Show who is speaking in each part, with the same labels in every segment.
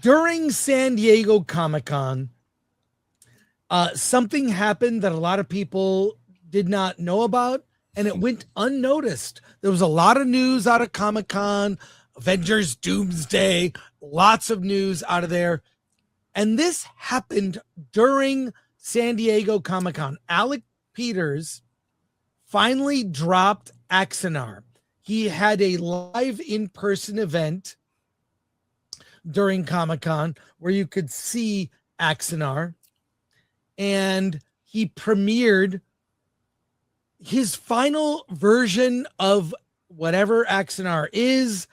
Speaker 1: During San Diego Comic-Con, something happened that a lot of people did not know about, and it went unnoticed. There was a lot of news out of Comic-Con, Avengers Doomsday, lots of news out of there. And this happened during San Diego Comic-Con. Alec Peters finally dropped AXANAR. He had a live in-person event during Comic-Con where you could see AXANAR, and he premiered his final version of whatever AXANAR is.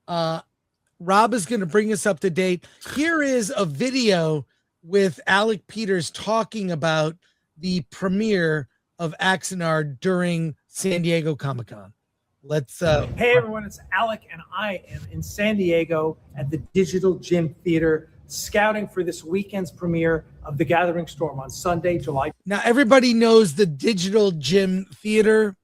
Speaker 1: Rob is going to bring us up to date. Here is a video with Alec Peters talking about the premiere of AXANAR during San Diego Comic-Con. Let's
Speaker 2: Hey everyone, it's Alec, and I am in San Diego at the Digital Gym Theater scouting for this weekend's premiere of The Gathering Storm on Sunday, July.
Speaker 1: Now everybody knows the Digital Gym Theater.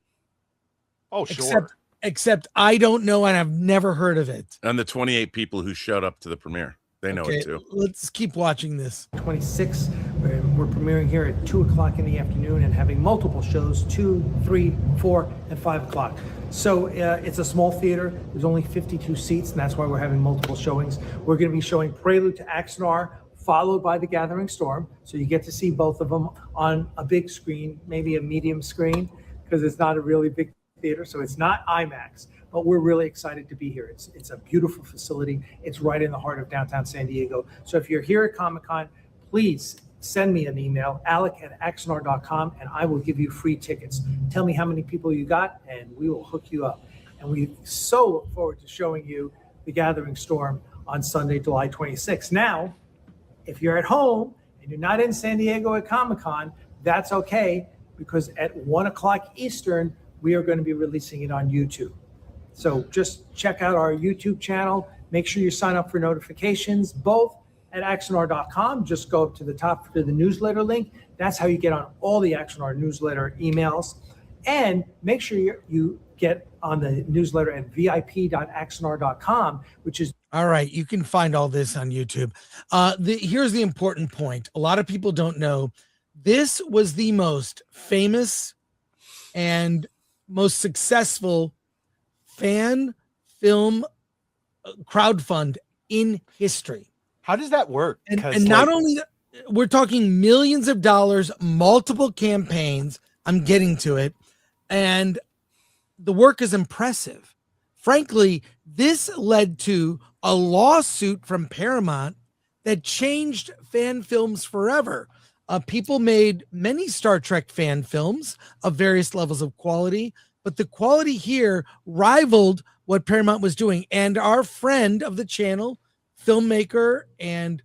Speaker 3: Oh, sure.
Speaker 1: Except I don't know, and I've never heard of it.
Speaker 3: And the 28 people who showed up to the premiere, they know it too.
Speaker 1: Let's keep watching this.
Speaker 2: 26. We're premiering here at 2 o'clock in the afternoon and having multiple shows, 2, 3, 4, and 5 o'clock. So it's a small theater. There's only 52 seats, and that's why we're having multiple showings. We're going to be showing Prelude to AXANAR, followed by The Gathering Storm. So you get to see both of them on a big screen, maybe a medium screen, because it's not a really big theater, so it's not IMAX, but we're really excited to be here. It's a beautiful facility. It's right in the heart of downtown San Diego. So if you're here at Comic-Con, please send me an email, alec@axanar.com, and I will give you free tickets. Tell me how many people you got, and we will hook you up. And we so look forward to showing you The Gathering Storm on Sunday, July 26th. Now, if you're at home and you're not in San Diego at Comic-Con, that's okay, because at 1 o'clock Eastern, we are going to be releasing it on YouTube. So just check out our YouTube channel. Make sure you sign up for notifications, both at axanar.com. Just go up to the top to the newsletter link. That's how you get on all the AXANAR newsletter emails. And make sure you get on the newsletter at vip.axanar.com, which is...
Speaker 1: All right, you can find all this on YouTube. Here's the important point. A lot of people don't know. This was the most famous and most successful fan film crowdfund in history.
Speaker 4: How does that work?
Speaker 1: And not only we're talking millions of dollars, multiple campaigns. I'm getting to it. And the work is impressive. Frankly, this led to a lawsuit from Paramount that changed fan films forever. People made many Star Trek fan films of various levels of quality, but the quality here rivaled what Paramount was doing. And our friend of the channel, filmmaker and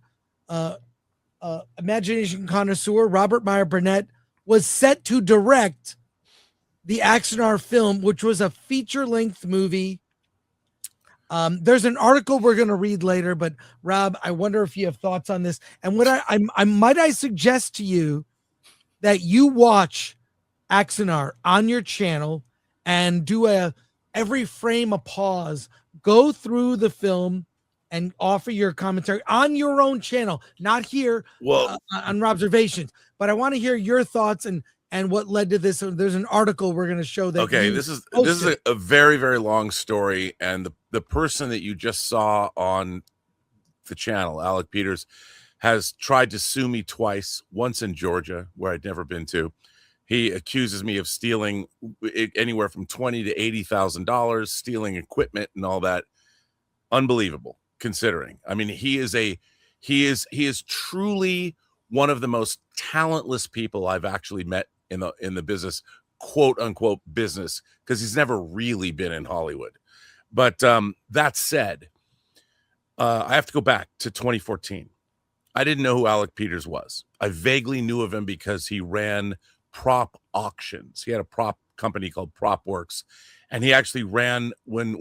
Speaker 1: imagination connoisseur, Robert Meyer Burnett, was set to direct the AXANAR film, which was a feature-length movie. There's an article we're going to read later, but Rob, I wonder if you have thoughts on this. And what I suggest to you that you watch AXANAR on your channel and do every frame a pause, go through the film and offer your commentary on your own channel, not here on Robservations. But I want to hear your thoughts and what led to this. So there's an article we're going to show that.
Speaker 3: Okay, this is a very, very long story, and the person that you just saw on the channel, Alec Peters, has tried to sue me twice. Once in Georgia, where I'd never been to. He accuses me of stealing anywhere from $20,000 to $80,000, stealing equipment and all that. Unbelievable, considering. I mean, he is truly one of the most talentless people I've actually met in the business, quote unquote business, because he's never really been in Hollywood. But that said, I have to go back to 2014. I didn't know who Alec Peters was. I vaguely knew of him because he ran prop auctions. He had a prop company called PropWorks, and he actually ran when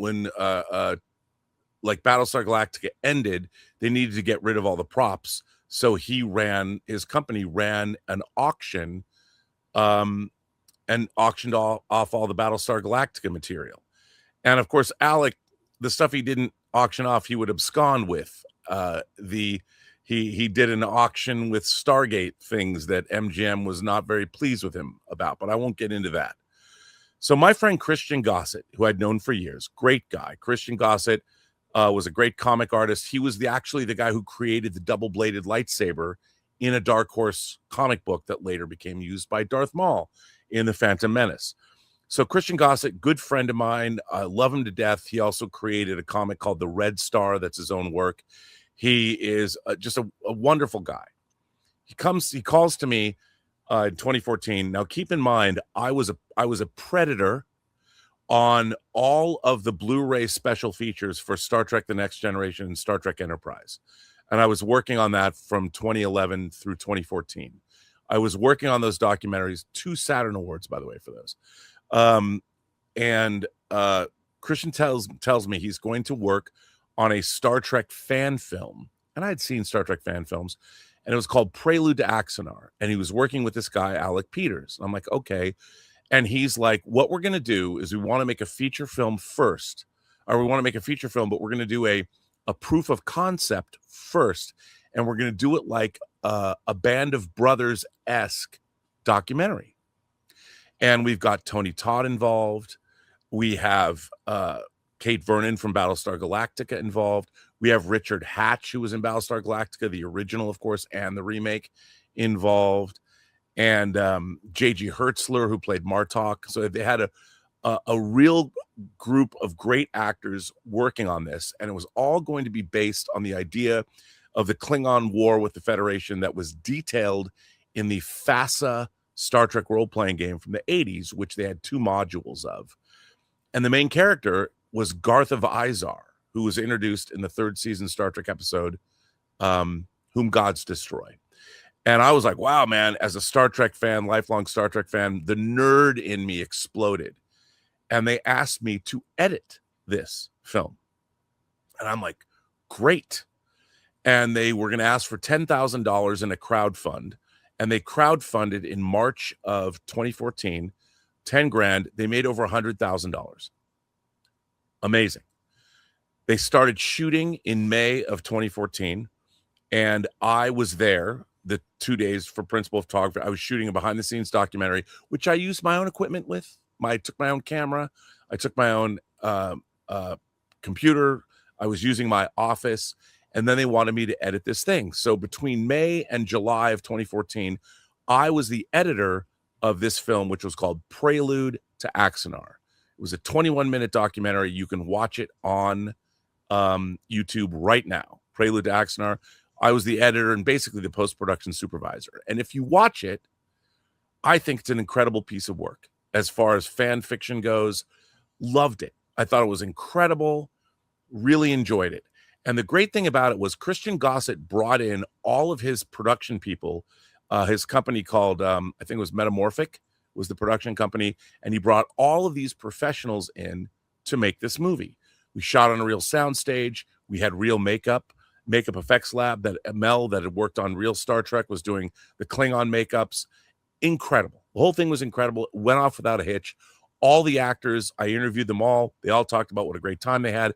Speaker 3: like Battlestar Galactica ended, they needed to get rid of all the props. So his company ran an auction and auctioned off all the Battlestar Galactica material. And of course, Alec, the stuff he didn't auction off, he would abscond with He did an auction with Stargate things that MGM was not very pleased with him about, but I won't get into that. So my friend Christian Gossett, who I'd known for years, great guy. Christian Gossett was a great comic artist. He was actually the guy who created the double-bladed lightsaber in a Dark Horse comic book that later became used by Darth Maul in The Phantom Menace. So Christian Gossett, good friend of mine. I love him to death. He also created a comic called The Red Star. That's his own work. He is just a wonderful guy. He calls to me in 2014. Now, keep in mind, I was a predator on all of the Blu-ray special features for Star Trek The Next Generation and Star Trek Enterprise. And I was working on that from 2011 through 2014. I was working on those documentaries, 2 Saturn Awards, by the way, for those. Christian tells me he's going to work on a Star Trek fan film. And I had seen Star Trek fan films, and it was called Prelude to Axanar. And he was working with this guy, Alec Peters. And I'm like, okay. And he's like, what we're going to do is we want to make a feature film first, or we want to make a feature film, but we're going to do a proof of concept first. And we're going to do it like a Band of Brothers-esque documentary. And we've got Tony Todd involved. We have Kate Vernon from Battlestar Galactica involved. We have Richard Hatch, who was in Battlestar Galactica, the original, of course, and the remake, involved. And J.G. Hertzler, who played Martok. So they had a real group of great actors working on this. And it was all going to be based on the idea of the Klingon War with the Federation that was detailed in the FASA Star Trek role-playing game from the 80s, which they had 2 modules of. And the main character was Garth of Izar, who was introduced in the 3rd season Star Trek episode, Whom Gods Destroy. And I was like, wow, man, as a Star Trek fan, lifelong Star Trek fan, the nerd in me exploded. And they asked me to edit this film. And I'm like, great. And they were going to ask for $10,000 in a crowdfund. And they crowdfunded in March of 2014, 10 grand. They made over $100,000. Amazing. They started shooting in May of 2014. And I was there the 2 days for principal photography. I was shooting a behind the scenes documentary, which I used my own equipment with. I took my own camera. I took my own computer. I was using my office. And then they wanted me to edit this thing. So between May and July of 2014, I was the editor of this film, which was called Prelude to Axanar. It was a 21-minute documentary. You can watch it on YouTube right now. Prelude to Axanar. I was the editor and basically the post-production supervisor. And if you watch it, I think it's an incredible piece of work. As far as fan fiction goes, loved it. I thought it was incredible, really enjoyed it. And the great thing about it was Christian Gossett brought in all of his production people. His company called, I think it was Metamorphic, was the production company. And he brought all of these professionals in to make this movie. We shot on a real soundstage. We had real makeup effects lab that Mel, that had worked on real Star Trek, was doing the Klingon makeups. Incredible. The whole thing was incredible. It went off without a hitch. All the actors, I interviewed them all. They all talked about what a great time they had.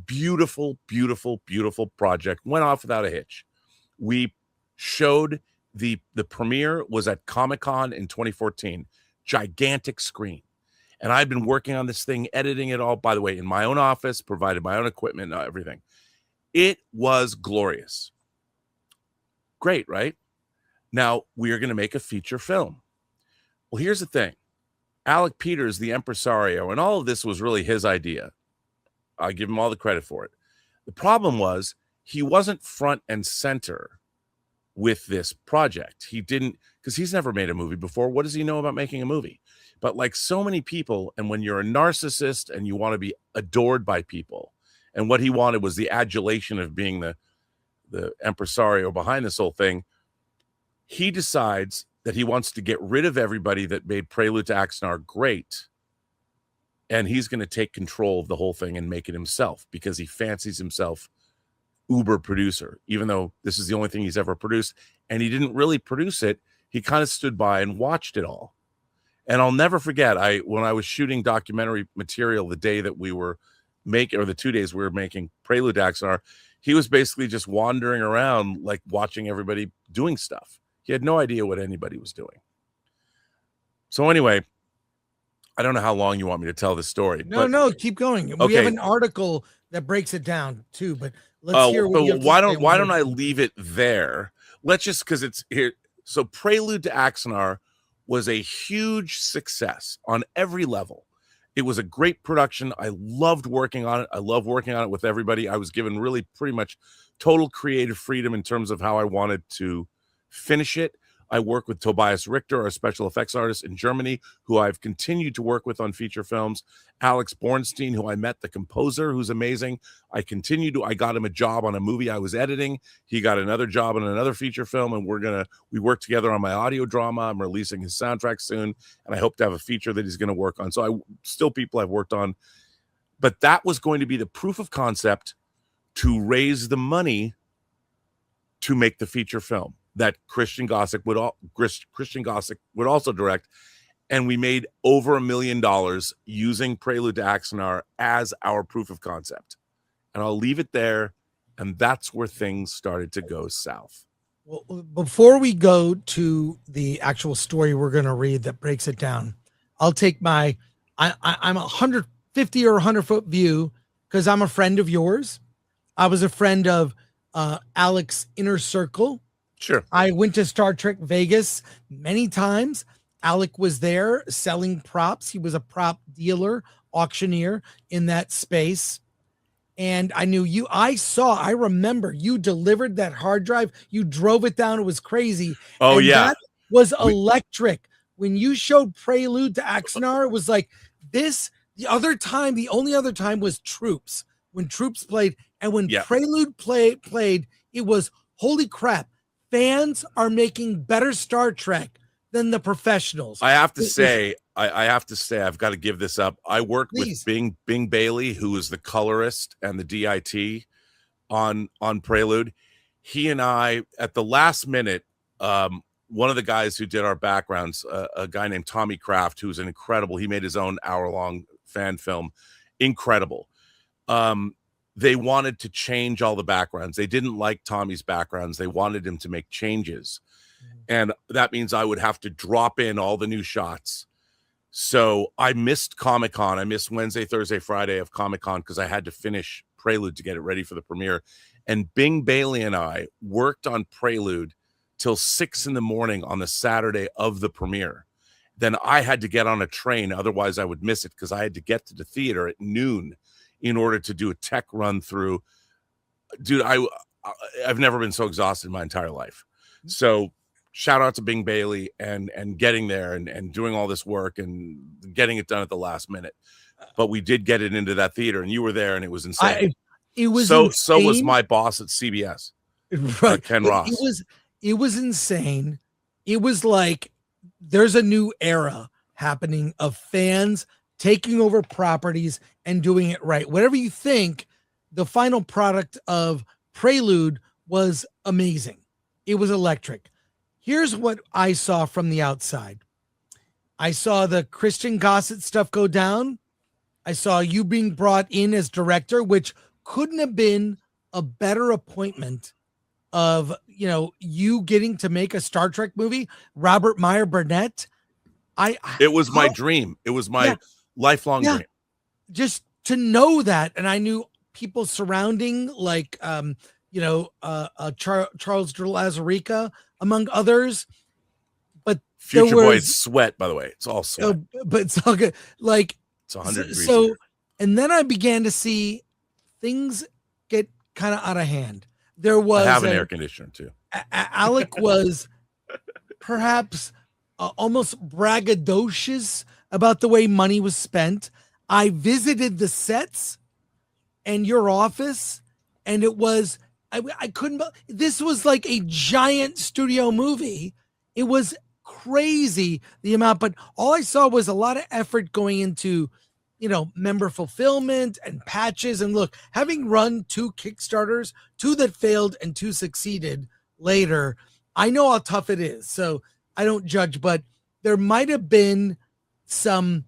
Speaker 3: Beautiful, beautiful, beautiful project. Went off without a hitch. We showed the premiere was at Comic-Con in 2014. Gigantic screen. And I've been working on this thing, editing it all, by the way, in my own office, provided my own equipment, everything. It was glorious. Great, right? Now, we are going to make a feature film. Well, here's the thing. Alec Peters, the impresario, and all of this was really his idea. I give him all the credit for it. The problem was he wasn't front and center with this project. He didn't, because he's never made a movie before. What does he know about making a movie? But like so many people, and when you're a narcissist and you want to be adored by people, and what he wanted was the adulation of being the impresario behind this whole thing, he decides that he wants to get rid of everybody that made Prelude to Axanar great, and he's going to take control of the whole thing and make it himself because he fancies himself uber producer, even though this is the only thing he's ever produced. And he didn't really produce it. He kind of stood by and watched it all. And I'll never forget, when I was shooting documentary material the day that we were making, or the 2 days we were making Prelude to Axanar, he was basically just wandering around, like watching everybody doing stuff. He had no idea what anybody was doing. So anyway, I don't know how long you want me to tell this story.
Speaker 1: No, keep going. We
Speaker 3: Okay.
Speaker 1: have an article that breaks it down too, but let's hear what you have to
Speaker 3: why
Speaker 1: say.
Speaker 3: don't I leave it there? Let's just, because it's here. So Prelude to AXANAR was a huge success on every level. It was a great production. I loved working on it. I love working on it with everybody. I was given really pretty much total creative freedom in terms of how I wanted to finish it. I work with Tobias Richter, our special effects artist in Germany, who I've continued to work with on feature films. Alex Bornstein, who I met, the composer, who's amazing. I got him a job on a movie I was editing. He got another job on another feature film, and we work together on my audio drama. I'm releasing his soundtrack soon, and I hope to have a feature that he's going to work on. So people I've worked on. But that was going to be the proof of concept to raise the money to make the feature film that Christian Gossick would also direct, and we made over $1 million using Prelude to AXANAR as our proof of concept. And I'll leave it there, and that's where things started to go south.
Speaker 1: Well, before we go to the actual story we're going to read that breaks it down, I'll take I'm 150 or 100-foot view because I'm a friend of yours. I was a friend of Alec's inner circle.
Speaker 3: Sure.
Speaker 1: I went to Star Trek Vegas many times. Alec was there selling props. He was a prop dealer, auctioneer in that space. And I knew you. I remember you delivered that hard drive. You drove it down. It was crazy.
Speaker 3: Oh,
Speaker 1: and
Speaker 3: yeah.
Speaker 1: That was electric. When you showed Prelude to AXANAR, it was like this. The only other time was Troops. When Troops played. And when Prelude played, it was, holy crap. Fans are making better Star Trek than the professionals.
Speaker 3: I have to say, I've got to give this up. I worked with Bing Bailey, who is the colorist and the DIT on Prelude. He and I, at the last minute, one of the guys who did our backgrounds, a guy named Tommy Kraft, who's an incredible, he made his own hour-long fan film, incredible. They wanted to change all the backgrounds. They didn't like Tommy's backgrounds. They wanted him to make changes. And that means I would have to drop in all the new shots. So I missed Comic-Con. I missed Wednesday, Thursday, Friday of Comic-Con because I had to finish Prelude to get it ready for the premiere. And Bing Bailey and I worked on Prelude till 6 a.m. on the Saturday of the premiere. Then I had to get on a train. Otherwise, I would miss it because I had to get to the theater at noon in order to do a tech run through. Dude, I've never been so exhausted in my entire life. So shout out to Bing Bailey and getting there and doing all this work and getting it done at the last minute. But we did get it into that theater, and you were there, and it was insane.
Speaker 1: It was
Speaker 3: so
Speaker 1: insane.
Speaker 3: was my boss at CBS,
Speaker 1: right?
Speaker 3: Ken Ross.
Speaker 1: It was insane. It was like there's a new era happening of fans taking over properties and doing it right. Whatever you think, the final product of Prelude was amazing. It was electric. Here's what I saw from the outside. I saw the Christian Gossett stuff go down. I saw you being brought in as director, which couldn't have been a better appointment of, you getting to make a Star Trek movie. Robert MEYER BURNETT.
Speaker 3: It was my dream. It was my lifelong dream.
Speaker 1: Just to know that. And I knew people surrounding like, Charles de Lazarica, among others. But
Speaker 3: Future Boy's sweat, by the way. It's all sweat.
Speaker 1: But it's all good. Like,
Speaker 3: it's 100 degrees.
Speaker 1: So, and then I began to see things get kind of out of hand. There was
Speaker 3: I have an air conditioner too.
Speaker 1: Alec was perhaps almost braggadocious about the way money was spent. I visited the sets and your office, and it was, I couldn't, this was like a giant studio movie. It was crazy, the amount, but all I saw was a lot of effort going into, member fulfillment and patches. And look, having run 2 Kickstarters, 2 that failed and 2 succeeded later, I know how tough it is. So I don't judge, but there might have been some,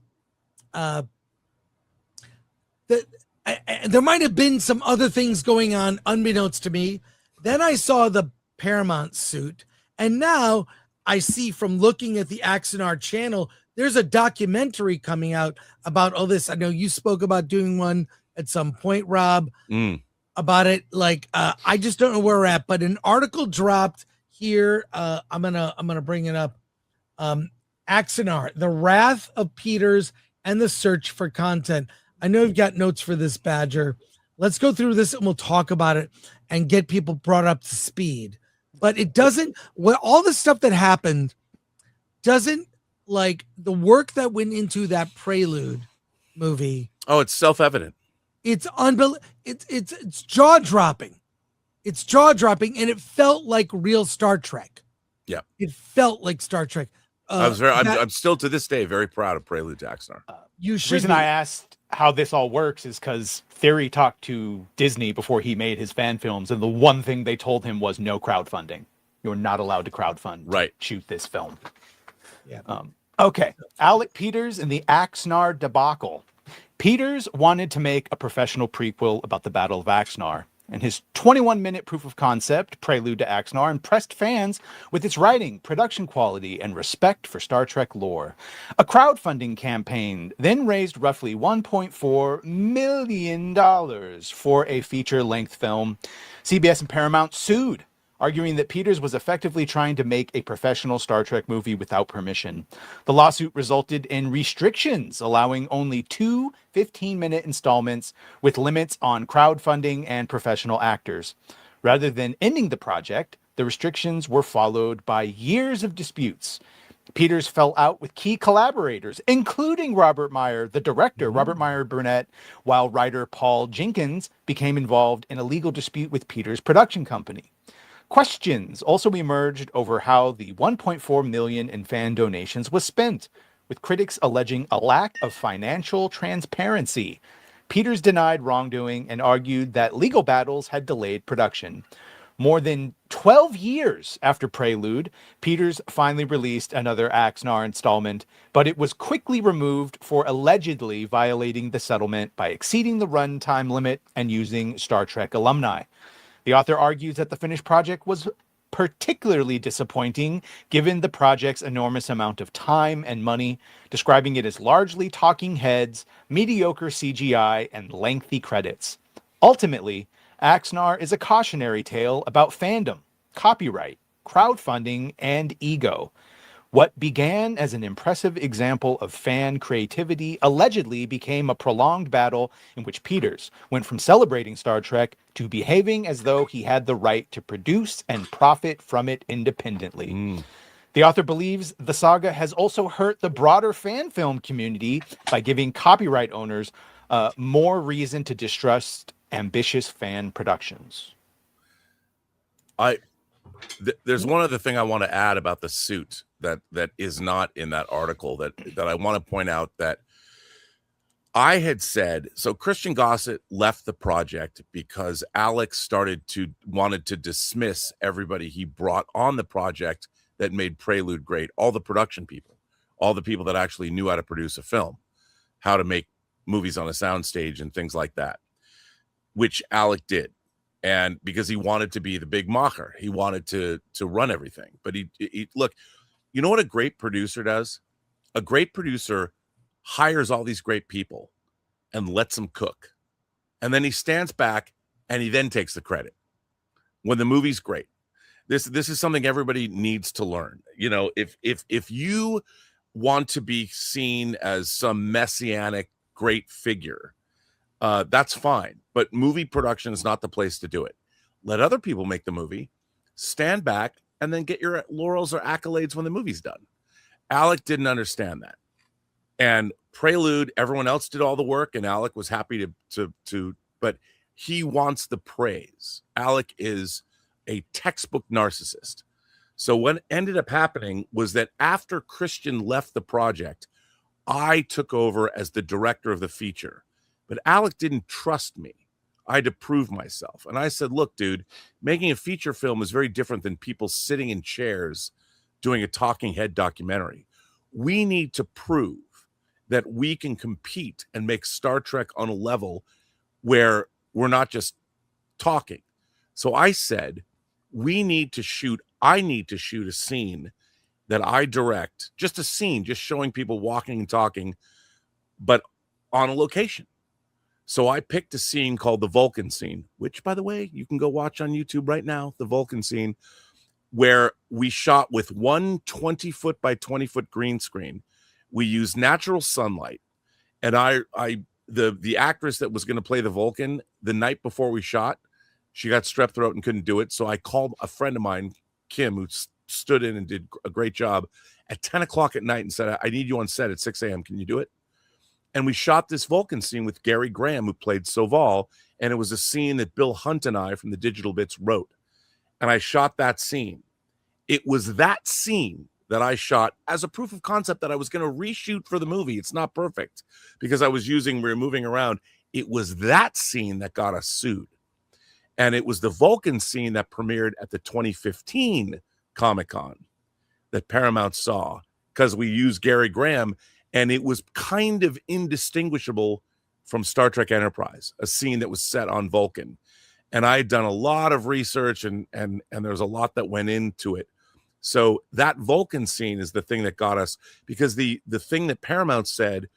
Speaker 1: there might have been some other things going on unbeknownst to me. Then I saw the Paramount suit, and now I see from looking at the AXANAR channel, there's a documentary coming out about all this. I know you spoke about doing one at some point, Rob, about it. Like, I just don't know where we're at, but an article dropped here. I'm gonna bring it up. AXANAR, The Wrath of Peters and the Search for Content. I know you've got notes for this, Badger. Let's go through this and we'll talk about it and get people brought up to speed. But it doesn't, all the stuff that happened doesn't, like the work that went into that Prelude movie.
Speaker 3: Oh, it's self-evident.
Speaker 1: It's unbelievable. It's jaw-dropping. It's jaw-dropping, and it felt like real Star Trek.
Speaker 3: Yeah.
Speaker 1: It felt like Star Trek.
Speaker 3: I'm still to this day very proud of Prelude to AXANAR.
Speaker 1: You should.
Speaker 4: The reason I asked how this all works is because Theory talked to Disney before he made his fan films, and the one thing they told him was no crowdfunding. You're not allowed to crowdfund to shoot this film.
Speaker 1: Yeah.
Speaker 4: Okay. Alec Peters and the AXANAR debacle. Peters wanted to make a professional prequel about the Battle of AXANAR, and his 21-minute proof of concept, Prelude to AXANAR, impressed fans with its writing, production quality, and respect for Star Trek lore. A crowdfunding campaign then raised roughly $1.4 million for a feature-length film. CBS and Paramount sued, arguing that Peters was effectively trying to make a professional Star Trek movie without permission. The lawsuit resulted in restrictions, allowing only 2 15-minute installments with limits on crowdfunding and professional actors. Rather than ending the project, the restrictions were followed by years of disputes. Peters fell out with key collaborators, including Robert Meyer, the director, Robert Meyer Burnett, while writer Paul Jenkins became involved in a legal dispute with Peters' production company. Questions also emerged over how the $1.4 million in fan donations was spent, with critics alleging a lack of financial transparency. Peters denied wrongdoing and argued that legal battles had delayed production. More than 12 years after Prelude, Peters finally released another AXANAR installment, but it was quickly removed for allegedly violating the settlement by exceeding the runtime limit and using Star Trek alumni. The author argues that the finished project was particularly disappointing given the project's enormous amount of time and money, describing it as largely talking heads, mediocre CGI, and lengthy credits. Ultimately, AXANAR is a cautionary tale about fandom, copyright, crowdfunding, and ego. What began as an impressive example of fan creativity allegedly became a prolonged battle in which Peters went from celebrating Star Trek to behaving as though he had the right to produce and profit from it independently. The author believes the saga has also hurt the broader fan film community by giving copyright owners more reason to distrust ambitious fan productions.
Speaker 3: There's one other thing I want to add about the suit that is not in that article that I want to point out that I had said. So Christian Gossett left the project because Alec wanted to dismiss everybody he brought on the project that made Prelude great. All the production people, all the people that actually knew how to produce a film, how to make movies on a soundstage and things like that, which Alec did. And because he wanted to be the big mocker, he wanted to run everything. But he look, you know what a great producer does? A great producer hires all these great people and lets them cook. And then he stands back and he then takes the credit when the movie's great. This is something everybody needs to learn. You know, if you want to be seen as some messianic great figure, that's fine. But movie production is not the place to do it. Let other people make the movie, stand back, and then get your laurels or accolades when the movie's done. Alec didn't understand that. And Prelude, everyone else did all the work, and Alec was happy to but he wants the praise. Alec is a textbook narcissist. So what ended up happening was that after Christian left the project, I took over as the director of the feature. But Alec didn't trust me. I had to prove myself. And I said, look, dude, making a feature film is very different than people sitting in chairs doing a talking head documentary. We need to prove that we can compete and make Star Trek on a level where we're not just talking. So I said, I need to shoot a scene that I direct, just a scene, just showing people walking and talking, but on a location. So I picked a scene called the Vulcan scene, which, by the way, you can go watch on YouTube right now, the Vulcan scene, where we shot with one 20-foot by 20-foot green screen. We used natural sunlight. And the actress that was going to play the Vulcan, the night before we shot, she got strep throat and couldn't do it. So I called a friend of mine, Kim, who stood in and did a great job, at 10 o'clock at night and said, I need you on set at 6 a.m. Can you do it? And we shot this Vulcan scene with Gary Graham, who played Soval. And it was a scene that Bill Hunt and I from the Digital Bits wrote. And I shot that scene. It was that scene that I shot as a proof of concept that I was going to reshoot for the movie. It's not perfect because we were moving around. It was that scene that got us sued. And it was the Vulcan scene that premiered at the 2015 Comic-Con that Paramount saw because we used Gary Graham, and it was kind of indistinguishable from Star Trek Enterprise, a scene that was set on Vulcan. And I had done a lot of research and there's a lot that went into it. So that Vulcan scene is the thing that got us, because the thing that Paramount said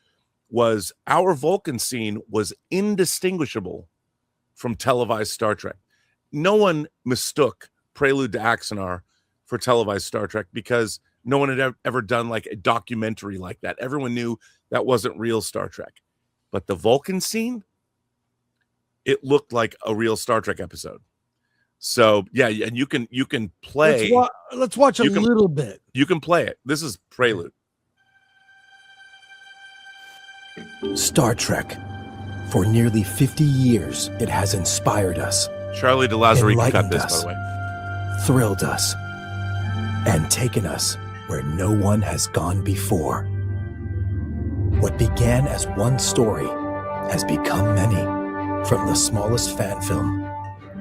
Speaker 3: was our Vulcan scene was indistinguishable from televised Star Trek. No one mistook Prelude to Axanar for televised Star Trek because no one had ever done like a documentary like that. Everyone knew that wasn't real Star Trek. But the Vulcan scene, it looked like a real Star Trek episode. So yeah, and you can play.
Speaker 1: Let's watch a little bit.
Speaker 3: You can play it. This is Prelude.
Speaker 5: Star Trek. For nearly 50 years, it has inspired us,
Speaker 3: Charlie de Lazari can cut
Speaker 5: enlightened
Speaker 3: this,
Speaker 5: us,
Speaker 3: by the way.
Speaker 5: thrilled us, and taken us where no one has gone before. What began as one story has become many. From the smallest fan film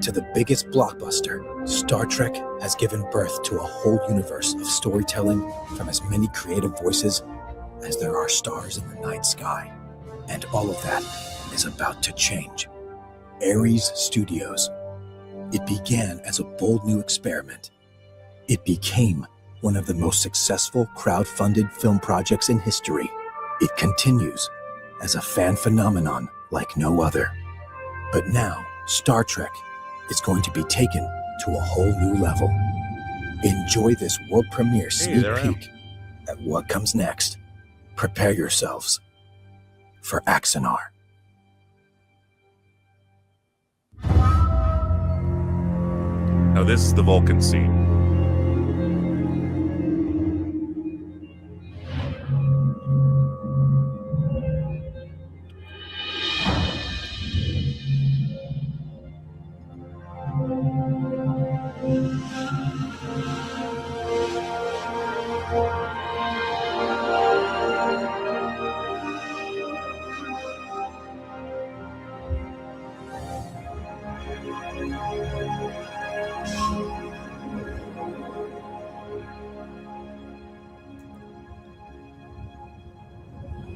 Speaker 5: to the biggest blockbuster, Star Trek has given birth to a whole universe of storytelling from as many creative voices as there are stars in the night sky. And all of that is about to change. Ares Studios. It began as a bold new experiment. It became one of the most successful crowd-funded film projects in history. It continues as a fan phenomenon like no other. But now, Star Trek is going to be taken to a whole new level. Enjoy this world premiere sneak peek at what comes next. Prepare yourselves for AXANAR.
Speaker 3: Now this is the Vulcan scene.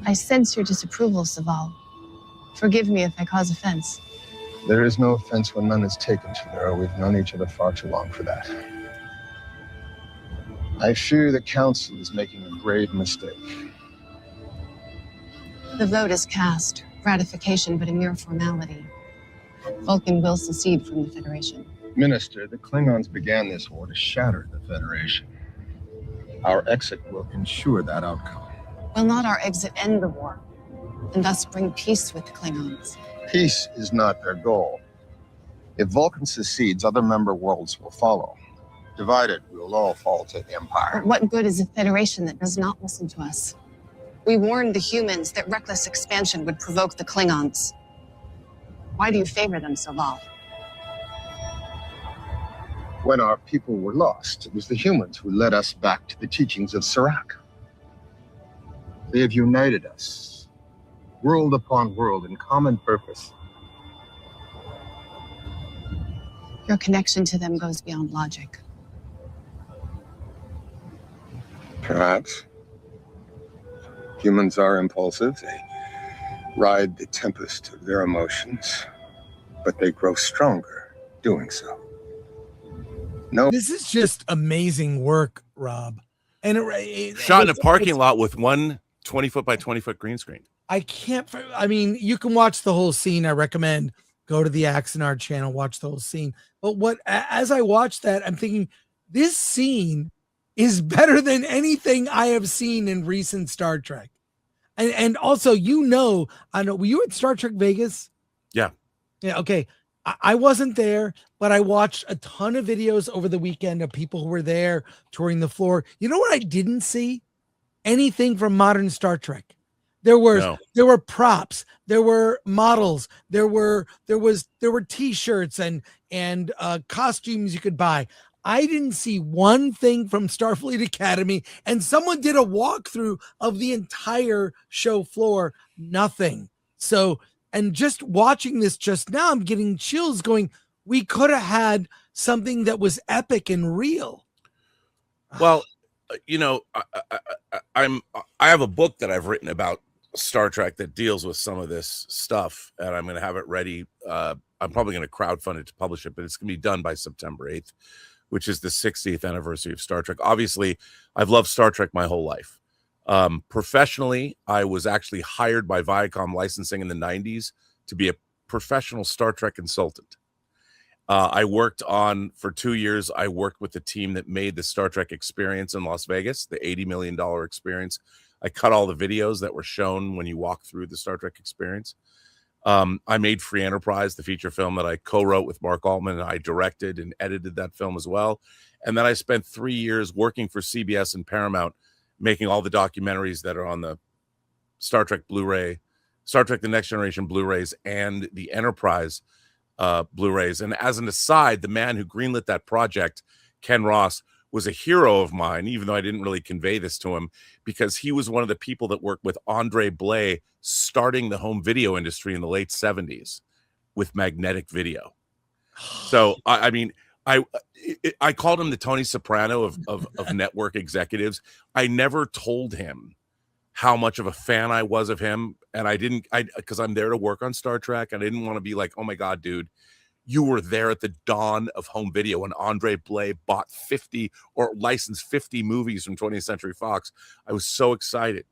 Speaker 6: I sense your disapproval, Soval. Forgive me if I cause offense.
Speaker 7: There is no offense when none is taken, Chalera. We've known each other far too long for that. I fear the Council is making a grave mistake.
Speaker 6: The vote is cast. Ratification, but a mere formality. Vulcan will secede from the Federation.
Speaker 7: Minister, the Klingons began this war to shatter the Federation. Our exit will ensure that outcome.
Speaker 6: Will not our exit end the war, and thus bring peace with the Klingons?
Speaker 7: Peace is not their goal. If Vulcan secedes, other member worlds will follow. Divided, we will all fall to the Empire.
Speaker 6: But what good is a Federation that does not listen to us? We warned the humans that reckless expansion would provoke the Klingons. Why do you favor them, Soval?
Speaker 7: When our people were lost, it was the humans who led us back to the teachings of Serac. They have united us, world upon world, in common purpose.
Speaker 6: Your connection to them goes beyond logic.
Speaker 7: Perhaps. Humans are impulsive. They ride the tempest of their emotions. but they grow stronger doing so. No,
Speaker 1: This is just amazing work, Rob. And
Speaker 3: Shot in a parking lot with one 20-foot by 20-foot green screen.
Speaker 1: I mean, you can watch the whole scene. I recommend go to the AXANAR channel, watch the whole scene. But as I watch that, I'm thinking this scene is better than anything I have seen in recent Star Trek. And also, I know, were you at Star Trek Vegas?
Speaker 3: Yeah.
Speaker 1: Yeah. Okay. I wasn't there, but I watched a ton of videos over the weekend of people who were there touring the floor. You know what I didn't see? Anything from modern Star Trek. There were props, there were models, there were t-shirts and costumes you could buy. I didn't see one thing from Starfleet Academy, and someone did a walkthrough of the entire show floor. Nothing. So, and just watching this just now, I'm getting chills going, we could have had something that was epic and real.
Speaker 3: Well, you know, I have a book that I've written about Star Trek that deals with some of this stuff, and I'm going to have it ready. I'm probably going to crowdfund it to publish it, but it's going to be done by September 8th, which is the 60th anniversary of Star Trek. Obviously, I've loved Star Trek my whole life. Professionally, I was actually hired by Viacom Licensing in the 90s to be a professional Star Trek consultant. For 2 years, I worked with the team that made the Star Trek experience in Las Vegas, the $80 million experience. I cut all the videos that were shown when you walk through the Star Trek experience. I made Free Enterprise, the feature film that I co-wrote with Mark Altman, and I directed and edited that film as well. And then I spent 3 years working for CBS and Paramount, making all the documentaries that are on the Star Trek Blu-ray, Star Trek The Next Generation Blu-rays, and the Enterprise Blu-rays. And as an aside, the man who greenlit that project, Ken Ross, was a hero of mine, even though I didn't really convey this to him, because he was one of the people that worked with Andre Blay starting the home video industry in the late 70s with magnetic video. So, I mean, I called him the Tony Soprano of network executives. I never told him how much of a fan I was of him. And because I'm there to work on Star Trek. And I didn't want to be like, oh my God, dude, you were there at the dawn of home video when Andre Blay bought 50 or licensed 50 movies from 20th Century Fox. I was so excited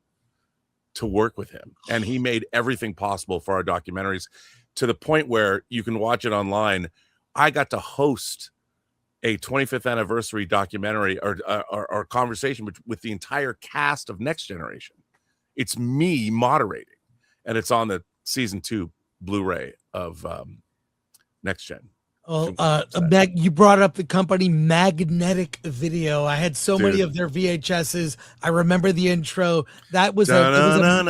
Speaker 3: to work with him. And he made everything possible for our documentaries, to the point where you can watch it online. I got to host a 25th anniversary documentary or conversation with the entire cast of Next Generation. It's me moderating, and it's on the season 2 Blu-ray of Next Gen.
Speaker 1: Oh, you brought up the company Magnetic Video. I had so many of their VHSs. I remember the intro. That was oh my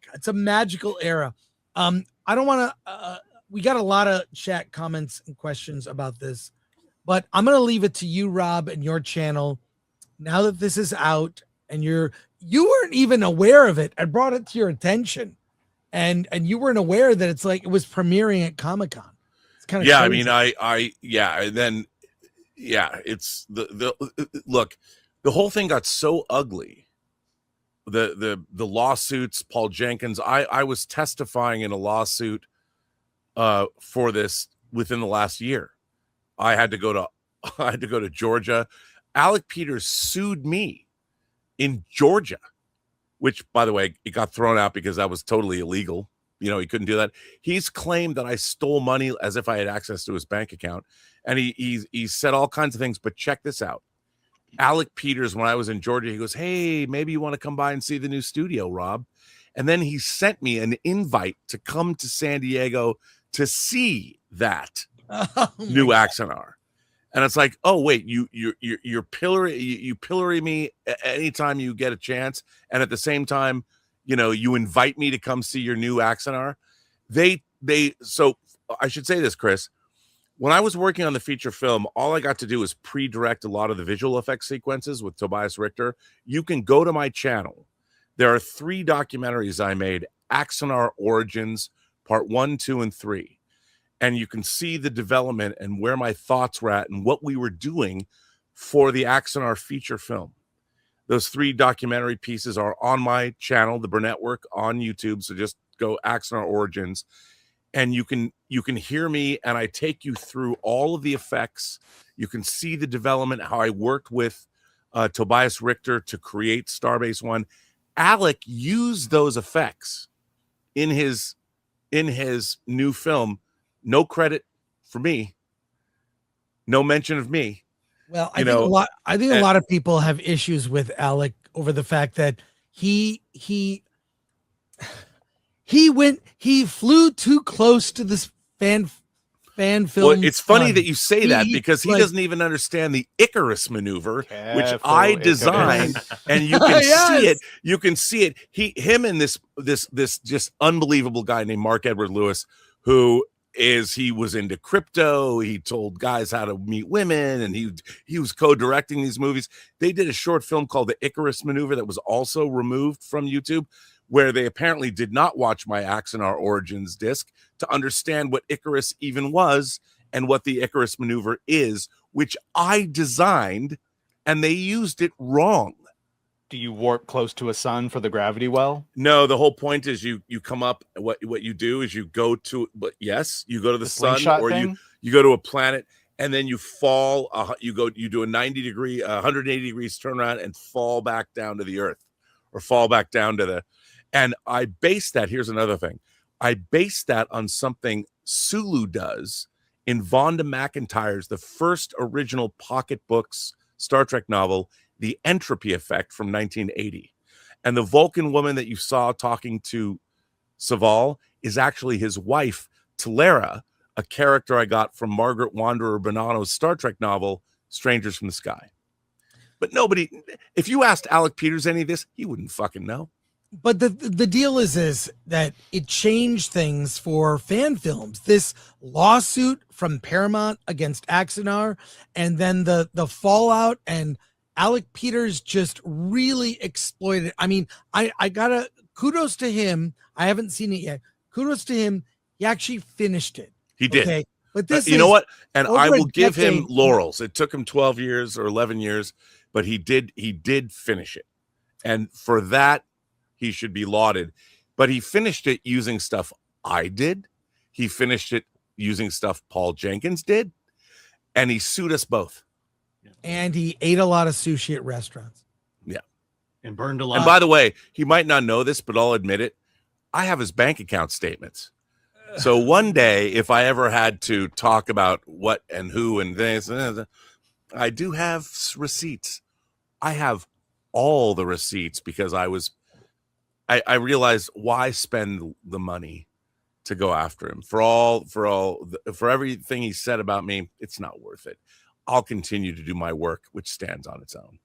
Speaker 1: God, it's a magical era. I don't want to. We got a lot of chat comments and questions about this, but I'm going to leave it to you, Rob, and your channel. Now that this is out, and you weren't even aware of it, I brought it to your attention. And you weren't aware that it's like it was premiering at Comic-Con. It's kind of crazy.
Speaker 3: It's the look, the whole thing got so ugly. The lawsuits, Paul Jenkins, I was testifying in a lawsuit for this within the last year. I had to go to Georgia. Alec Peters sued me in Georgia, which, by the way, it got thrown out because that was totally illegal. You know, he couldn't do that. He's claimed that I stole money as if I had access to his bank account. And he said all kinds of things, but check this out. Alec Peters, when I was in Georgia, he goes, hey, maybe you want to come by and see the new studio, Rob. And then he sent me an invite to come to San Diego to see that new AXANAR. And it's like, oh wait, you're pillory me anytime you get a chance, and at the same time, you know, you invite me to come see your new AXANAR. So I should say this, Chris. When I was working on the feature film, all I got to do was pre-direct a lot of the visual effects sequences with Tobias Richter. You can go to my channel. There are 3 documentaries I made: AXANAR Origins, Part 1, 2, and 3. And you can see the development and where my thoughts were at and what we were doing for the AXANAR feature film. Those 3 documentary pieces are on my channel, the Burnett Work, on YouTube. So just go AXANAR Origins. and you can hear me, and I take you through all of the effects. You can see the development, how I worked with Tobias Richter to create Starbase One. Alec used those effects in his new film. No credit for me. No mention of me.
Speaker 1: Well, I think a lot of people have issues with Alec over the fact that he flew too close to this fan film.
Speaker 3: Well, it's funny that you say that, because he doesn't even understand the Icarus maneuver, which I designed, and you can see it. You can see it. Him and this just unbelievable guy named Mark Edward Lewis, who he was into crypto. He told guys how to meet women, and he was co-directing these movies. They did a short film called The Icarus Maneuver that was also removed from YouTube, where they apparently did not watch my AXANAR Origins disc to understand what Icarus even was and what the Icarus Maneuver is, which I designed, and they used it wrong.
Speaker 4: Do you warp close to a sun for the gravity well?
Speaker 3: No, the whole point is you come up. What you do is you go to the sun, or you go to a planet, and then you fall. You do a 90-degree, 180 degrees turnaround, and fall back down to the Earth, or fall back down to the. And I based that. Here's another thing. I based that on something Sulu does in Vonda McIntyre's, the first original pocketbooks Star Trek novel, The Entropy Effect, from 1980. And the Vulcan woman that you saw talking to Saval is actually his wife, Talera, a character I got from Margaret Wanderer Bonanno's Star Trek novel, Strangers from the Sky. But if you asked Alec Peters any of this, he wouldn't fucking know.
Speaker 1: But the deal is that it changed things for fan films. This lawsuit from Paramount against AXANAR, and then the fallout, and Alec Peters just really exploited. I mean, I gotta kudos to him. I haven't seen it yet. Kudos to him. He actually finished it.
Speaker 3: He did.
Speaker 1: Okay? But this,
Speaker 3: you know what? And I will give him
Speaker 1: decade.
Speaker 3: laurels. It took him 12 years or 11 years, but he did finish it. And for that, he should be lauded. But he finished it using stuff I did. He finished it using stuff Paul Jenkins did. And he sued us both.
Speaker 1: And he ate a lot of sushi at restaurants.
Speaker 3: Yeah.
Speaker 8: And burned a lot.
Speaker 3: And by the way, he might not know this, but I'll admit it. I have his bank account statements. So one day, if I ever had to talk about what and who and this, I do have receipts. I have all the receipts, because I realized, why spend the money to go after him for everything he said about me? It's not worth it. I'll continue to do my work, which stands on its own.